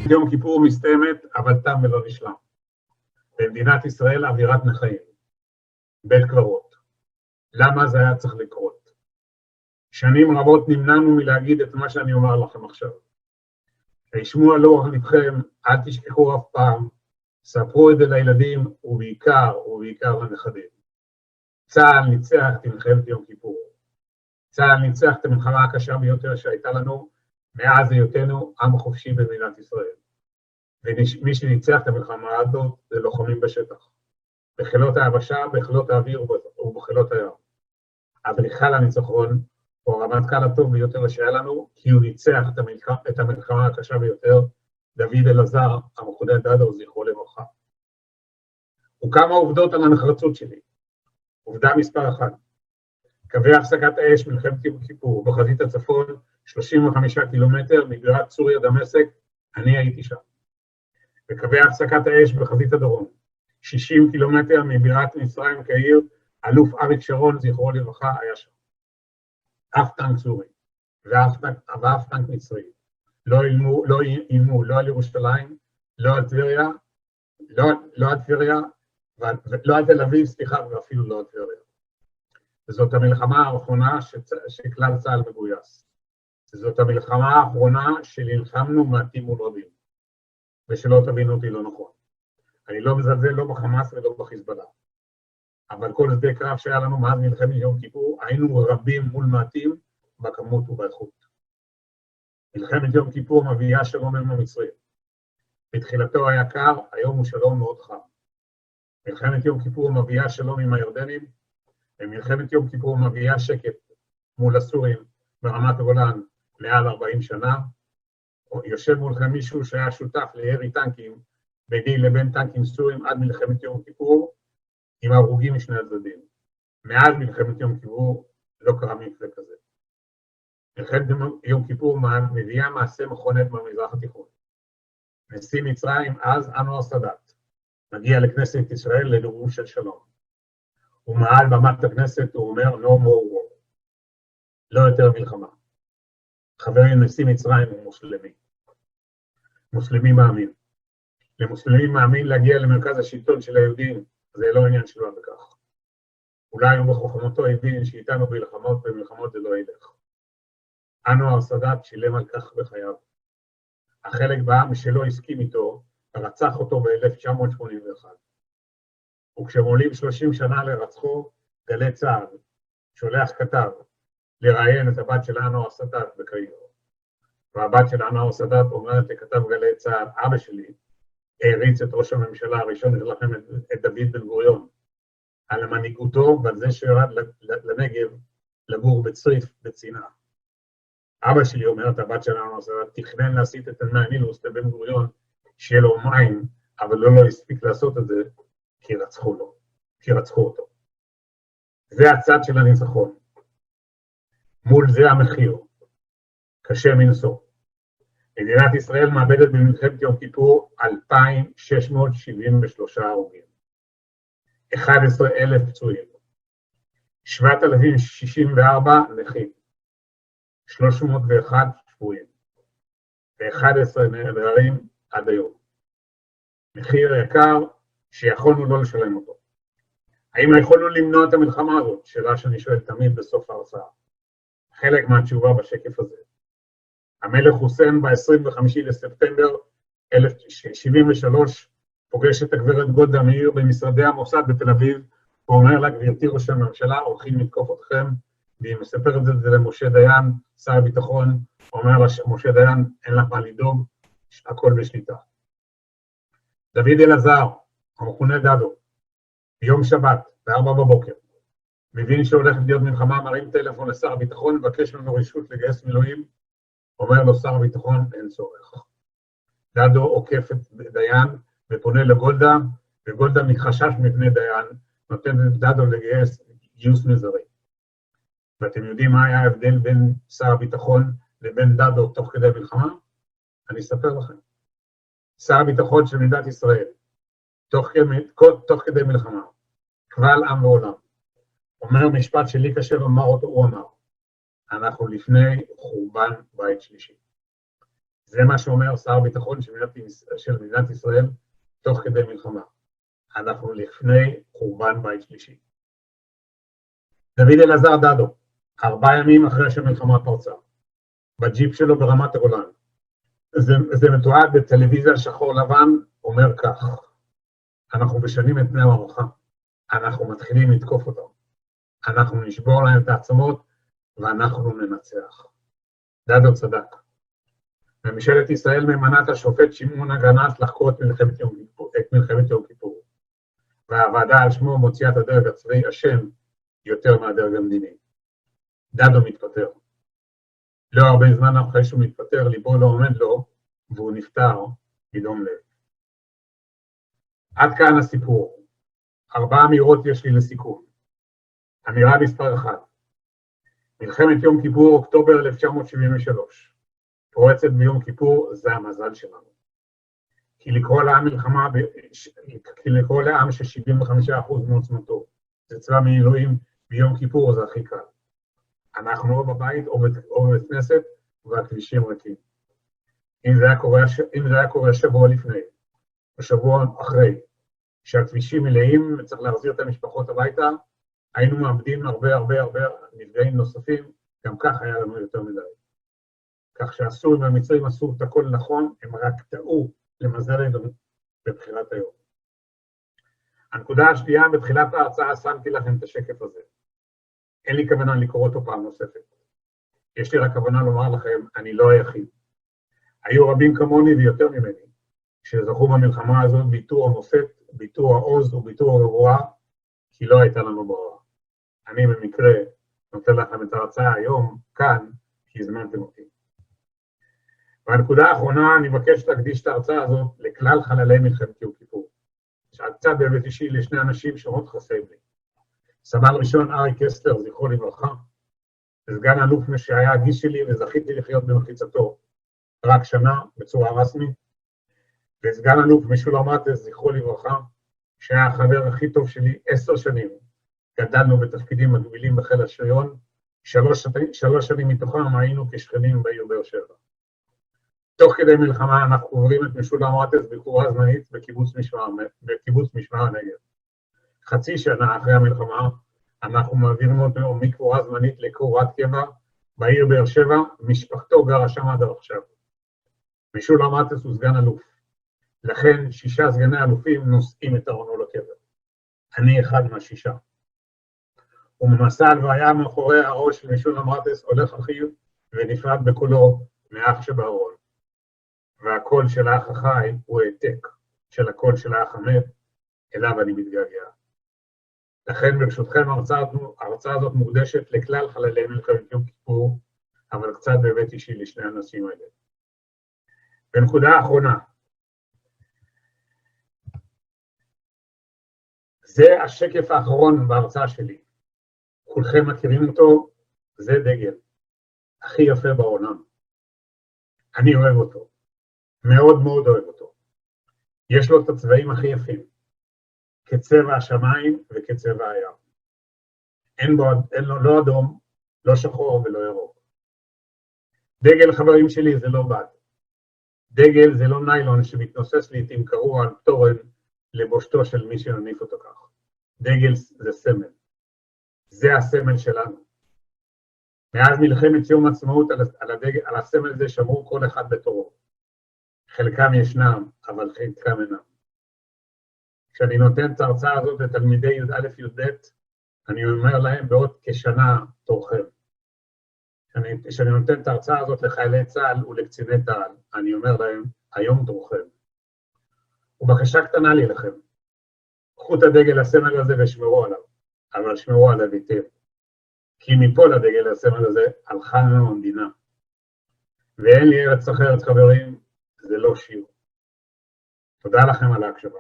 יום כיפור מסתיימת, אבל תם ולא נשלם. במדינת ישראל אווירת נחיים, בית קברות. למה זה היה צריך לקרות? שנים רבות נמנענו מלהגיד את מה שאני אומר לכם עכשיו. תשמעו על אורח לבכם, אל תשכחו אף פעם, ספרו את זה לילדים ובעיקר לנכדים. צה"ל ניצח את מלחמת יום כיפור. צה"ל ניצח את המלחמה הקשה ביותר שהייתה לנו מאז היותנו עם חופשי במדינת ישראל. ומי שניצח את המלחמה הזאת זה לוחמים בשטח. בחילות היבשה, בחילות האוויר ובחילות הים. אדריכל הניצחון הוא הרמטכ"ל הטוב ביותר שהיה לנו, כי הוא ניצח את המלחמה הקשה ביותר, דוד אלעזר, המכונה דדו, זכרו לברכה. וכמה עובדות על הנחרצות שלי. עובדה מספר 1. קווי הפסקת האש מלחמת יום כיפור בחזית הצפון, 35 קילומטר מבירת סוריה דמשק, אני הייתי שם. וקווי הפסקת האש בחזית הדרום, 60 קילומטר מבירת מצרים כעיר, אלוף אריק שרון, זכרו לברכה, היה שם. אף טנק סורי ואף טנק מצרי לא איימו לא על ירושלים, לא על טבריה, לא על תל אביב, ואפילו לא על טבריה. וזאת המלחמה האחרונה שכלל צה"ל מגויס. זאת המלחמה האחרונה שנלחמנו מעטים מול רבים. ושלא תבינו אותי לא נכון. אני לא מזלזל לא בחמאס ולא בחיזבאללה. אבל כל שדה קרב שהיה לנו מאז מלחמת יום כיפור, היינו רבים מול מעטים בכמות ובאיכות. מלחמת יום כיפור מביאה שלום עם המצרים. בתחילתו היה קר, היום הוא שלום מאוד חם. מלחמת יום כיפור מביאה שלום עם הירדנים, ומלחמת יום כיפור מביאה שקט מול הסורים ברמת הגולן מעל 40 שנה. יושב מולכם מישהו שהיה שותף לירי טנקים ביני לבין טנקים סורים עד מלחמת יום כיפור, עם הרוגים משני הצדדים. מאז מלחמת יום כיפור לא קרה מקרה כזה. מלחמת יום כיפור מביאה מעשה מכונן במזרח התיכון. נשיא מצרים אז אנואר סאדאת מגיע לכנסת ישראל לנאום של שלום. ומעל במת הכנסת הוא אומר no more war. לא יותר מלחמה. חברים, נשיא מצרים הוא מוסלמי. מוסלמי מאמין. למוסלמי מאמין להגיע למרכז השלטון של היהודים, זה לא עניין שלו בכך. אולי הוא בחוכמתו הבין שאיתנו במלחמות זה לא ילך. אנואר סאדאת שילם על כך בחייו. החלק בעם שלא הסכים איתו, רצח אותו ב-1981. וכשמולים 30 שנה לרצחו, גלי צה"ל, שולח כתב, לראיין את הבת של אנואר סאדאת בקהיר. והבת של אנואר סאדאת אומרת לכתב גלי צה"ל, אבא שלי, העריץ את ראש הממשלה הראשון שלכם, את דוד בן גוריון, על המנהיגותו ועל זה שירד לנגב לגור בצריף בצנעה. אבא שלי, אומרת הבת שלנו, תכנן להסיט את הנילוס לבן גוריון, שיהיה לו מים, אבל לא הספיק לעשות את זה, כי רצחו אותו. זה הצד של הניצחון. מול זה המחיר. קשה מנשוא. מדינת ישראל מאבדת במלחמת יום כיפור 2,673 הרוגים, 11,000 פצועים, 7,064 נכים, 301 שבויים, ו11 נעדרים עד היום. מחיר יקר שיכולנו לא לשלם אותו. האם יכולנו למנוע את המלחמה הזאת? שאלה שאני שואל תמיד בסוף ההרצאה. חלק מהתשובה בשקף הזה. המלך חוסיין ב-25 לספטמבר 1973 פוגש את הגברת גולדה מאיר במשרדי המוסד בתל אביב, ואומר לה, גברתי ראש הממשלה, הולכים לתקוף אתכם, והיא מספרת את זה למשה דיין, שר הביטחון, אומר לה, משה דיין, אין לך מה לדאוג, הכל בשליטה. דוד אלעזר, המכונה דדו, ביום שבת, ב-4 בבוקר, מבין שהולכת להיות מלחמה, מרים טלפון לשר הביטחון, מבקש ממנו רשות לגייס מילואים, אומר לו שר הביטחון, אין צורך. דדו עוקף את דיין ופונה לגולדה, וגולדה מחשש מפני דיין, נותן את דדו לגייס גיוס מזערי. ואתם יודעים מה היה ההבדל בין שר הביטחון לבין דדו תוך כדי מלחמה? אני אספר לכם. שר הביטחון של מדינת ישראל, תוך כדי מלחמה, קבל עם ועולם, אומר משפט שלי קשה לומר אותו, הוא אמר, אנחנו לפני חורבן בית שלישי. זה מה שאומר שר הביטחון של מדינת ישראל תוך כדי מלחמה. אנחנו לפני חורבן בית שלישי. דוד אלעזר דדו, 4 ימים אחרי שהמלחמה פרצה, בג'יפ שלו ברמת הגולן, זה מתועד בטלוויזיה שחור לבן, אומר כך, אנחנו משנים את פני המערכה, אנחנו מתחילים לתקוף אותם, אנחנו נשבור להם את העצמות ואנחנו ננצח. דדו צדק. ממשלת ישראל ממנה את השופט שמעון אגרנט לחקור את מלחמת יום כיפור, והוועדה על שמו מוציאה את הדרג הצבאי אשם יותר מהדרג המדיני. דדו מתפטר. לא הרבה זמן אחרי שהוא מתפטר, ליבו לא עומד לו, והוא נפטר מדום לב. עד כאן הסיפור. 4 אמירות יש לי לסיכום. אמירה מספר 1. מלחמת יום כיפור, אוקטובר 1973. פורצת ביום כיפור, זה המזל שלנו. כי לקרוא לעם ש-75% מעוצמתו, זה צבא מילואים ביום כיפור, זה הכי קל. אנחנו או בבית או בבית כנסת, והכבישים ריקים. אם זה היה קורה שבוע לפני, או שבוע אחרי, שהכבישים מלאים וצריך להחזיר את המשפחות הביתה, היינו מאבדים הרבה נפגעים נוספים, גם כך היה לנו יותר מדי. כך שהסורים והמצרים עשו את הכל נכון, הם רק טעו למזלנו בבחירת היום. הנקודה השנייה, בתחילת ההרצאה שמתי לכם את השקף הזה. אין לי כוונה לקרוא אותו פעם נוספת. יש לי רק כוונה לומר לכם, אני לא היחיד. היו רבים כמוני ויותר ממני, שזכו במלחמה הזאת ביטור המופת, ביטור העוז וביטור הגבורה, כי לא הייתה לנו ברירה. אני במקרה נותן לכם את ההרצאה היום, כאן, כי הזמנתם אותי. והנקודה האחרונה, אני מבקש להקדיש את ההרצאה הזאת לכלל חללי מלחמת יום כיפור. שעקצה באמת אישי לשני אנשים שמות חסרים לי. סמל ראשון אריק קסלר, זכרו לברכה, וסגן אלוף שהיה הגיס שלי וזכיתי לחיות במחיצתו רק שנה בצורה רסמית, וסגן אלוף משולם מטס, זכרו לברכה, שהיה החבר הכי טוב שלי 10 שנים. גדלנו בתפקידים מקבילים בחיל השריון, 3 שנים מתוכם היינו כשכנים בעיר באר שבע. תוך כדי מלחמה אנחנו עוברים את משולם מטס בקבורה זמנית בקיבוץ משמר הנגב. חצי שנה אחרי המלחמה, אנחנו מעבירים אותו מקבורה זמנית לקבורת קבע בעיר באר שבע, משפחתו גרה שם עד עכשיו. משולם מטס הוא סגן אלוף. לכן 6 סגני אלופים נושאים את ארונו לקבר. אני אחד מה6. ובמסע הלוויה מאחורי הראש של משולם מטס הולך אחיו ונפרד בקולו מאח שבארון. והקול של האח החי הוא העתק של הקול של האח המת, אליו אני מתגעגע. לכן ברשותכם ההרצאה הזאת מוקדשת לכלל חללי מלחמת יום כיפור, אבל קצת בהיבט אישי לשני האנשים האלה. בנקודה האחרונה, זה השקף האחרון בהרצאה שלי. כולכם מכירים אותו, זה דגל. הכי יפה בעולם. אני אוהב אותו. מאוד מאוד אוהב אותו. יש לו את הצבעים הכי יפים. כצבע השמיים וכצבע הים. אין לו לא אדום, לא שחור ולא ירוק. דגל, חברים שלי, זה לא בד. דגל זה לא ניילון שמתנוסס לעתים קרוע על תורן לבושתו של מי שנניף אותו כך. דגל זה סמל. זה הסמל שלנו. מאז מלחמת יום עצמאות על הסמל הזה שמרו כל אחד בתורו. חלקם ישנם, אבל חלקם אינם. כשאני נותן את ההרצאה הזאת לתלמידי י"א-י"ב, אני אומר להם בעוד כשנה תורכם. כשאני נותן את ההרצאה הזאת לחיילי צה"ל ולקציני צה"ל, אני אומר להם, היום תורכם. ובקשה קטנה לי לכם, קחו את הדגל הסמל הזה ושמרו עליו, אבל שמרו עליו היטב. כי מפה לדגל הסמל הזה הלכה לנו המדינה. ואין לי ארץ אחרת, חברים, זה לא שיר. תודה לכם על ההקשבה.